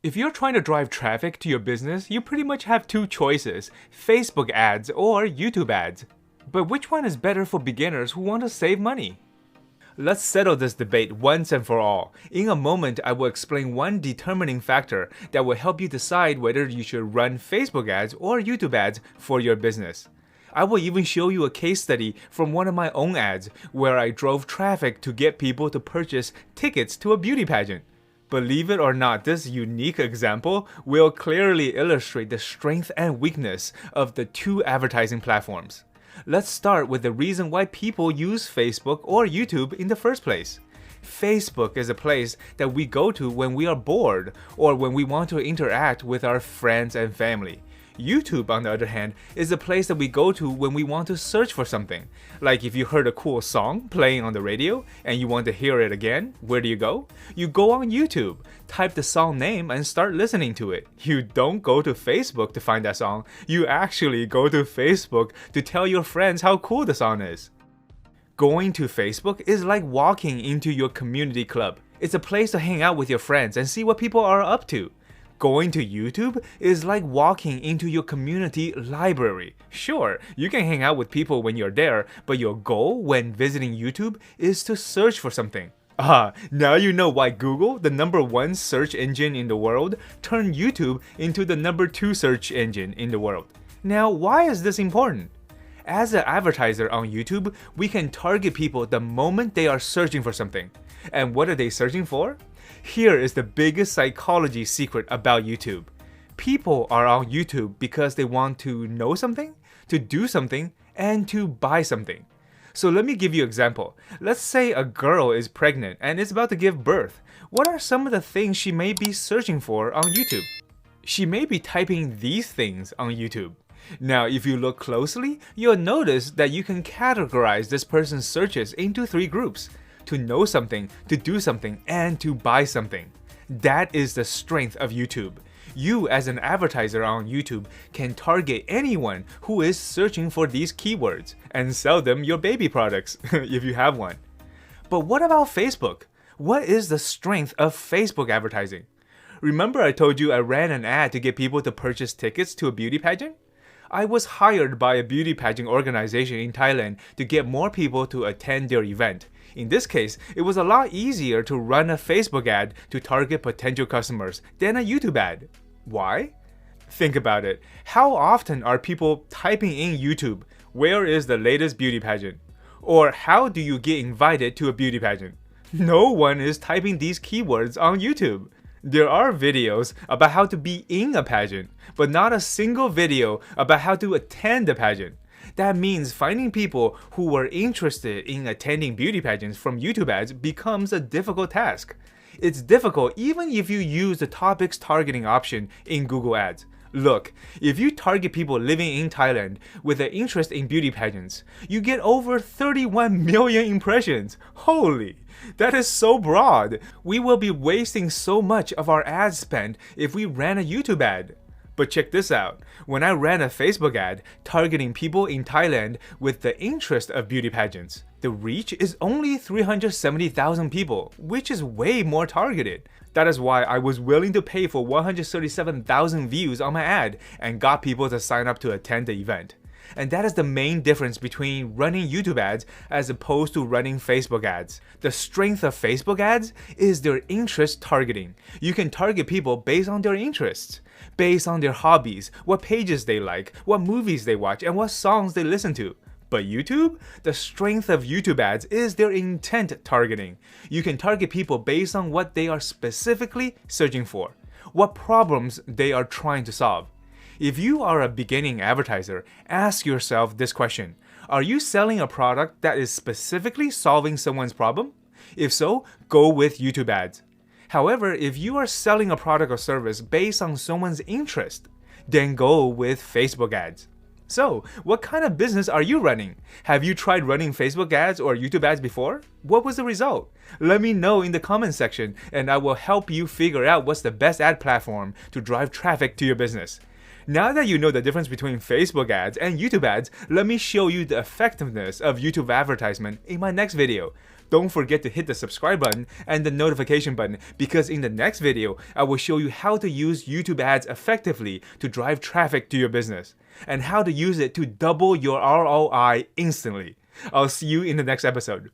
If you're trying to drive traffic to your business, you pretty much have two choices, Facebook ads or YouTube ads. But which one is better for beginners who want to save money? Let's settle this debate once and for all. In a moment, I will explain one determining factor that will help you decide whether you should run Facebook ads or YouTube ads for your business. I will even show you a case study from one of my own ads where I drove traffic to get people to purchase tickets to a beauty pageant. Believe it or not, this unique example will clearly illustrate the strength and weakness of the two advertising platforms. Let's start with the reason why people use Facebook or YouTube in the first place. Facebook is a place that we go to when we are bored or when we want to interact with our friends and family. YouTube, on the other hand, is a place that we go to when we want to search for something. Like if you heard a cool song playing on the radio and you want to hear it again, where do you go? You go on YouTube, type the song name and start listening to it. You don't go to Facebook to find that song, you actually go to Facebook to tell your friends how cool the song is. Going to Facebook is like walking into your community club. It's a place to hang out with your friends and see what people are up to. Going to YouTube is like walking into your community library. Sure, you can hang out with people when you're there, but your goal when visiting YouTube is to search for something. Now you know why Google, the #1 search engine in the world, turned YouTube into the #2 search engine in the world. Now, why is this important? As an advertiser on YouTube, we can target people the moment they are searching for something. And what are they searching for? Here is the biggest psychology secret about YouTube. People are on YouTube because they want to know something, to do something, and to buy something. So let me give you an example. Let's say a girl is pregnant and is about to give birth. What are some of the things she may be searching for on YouTube? She may be typing these things on YouTube. Now, if you look closely, you'll notice that you can categorize this person's searches into 3 groups. To know something, to do something, and to buy something. That is the strength of YouTube. You as an advertiser on YouTube can target anyone who is searching for these keywords and sell them your baby products if you have one. But what about Facebook? What is the strength of Facebook advertising? Remember I told you I ran an ad to get people to purchase tickets to a beauty pageant? I was hired by a beauty pageant organization in Thailand to get more people to attend their event. In this case, it was a lot easier to run a Facebook ad to target potential customers than a YouTube ad. Why? Think about it. How often are people typing in YouTube, "Where is the latest beauty pageant?" Or "How do you get invited to a beauty pageant?" No one is typing these keywords on YouTube. There are videos about how to be in a pageant, but not a single video about how to attend a pageant. That means finding people who were interested in attending beauty pageants from YouTube ads becomes a difficult task. It's difficult even if you use the topics targeting option in Google Ads. Look, if you target people living in Thailand with an interest in beauty pageants, you get over 31 million impressions. Holy! That is so broad. We will be wasting so much of our ad spend if we ran a YouTube ad. But check this out. When I ran a Facebook ad targeting people in Thailand with the interest of beauty pageants, the reach is only 370,000 people, which is way more targeted. That is why I was willing to pay for 137,000 views on my ad and got people to sign up to attend the event. And that is the main difference between running YouTube ads as opposed to running Facebook ads. The strength of Facebook ads is their interest targeting. You can target people based on their interests, based on their hobbies, what pages they like, what movies they watch, and what songs they listen to. But YouTube? The strength of YouTube ads is their intent targeting. You can target people based on what they are specifically searching for, what problems they are trying to solve. If you are a beginning advertiser, ask yourself this question. Are you selling a product that is specifically solving someone's problem? If so, go with YouTube ads. However, if you are selling a product or service based on someone's interest, then go with Facebook ads. So, what kind of business are you running? Have you tried running Facebook ads or YouTube ads before? What was the result? Let me know in the comment section and I will help you figure out what's the best ad platform to drive traffic to your business. Now that you know the difference between Facebook ads and YouTube ads, let me show you the effectiveness of YouTube advertisement in my next video. don't forget to hit the subscribe button and the notification button, because in the next video, I will show you how to use YouTube ads effectively to drive traffic to your business, and how to use it to double your ROI instantly. I'll see you in the next episode.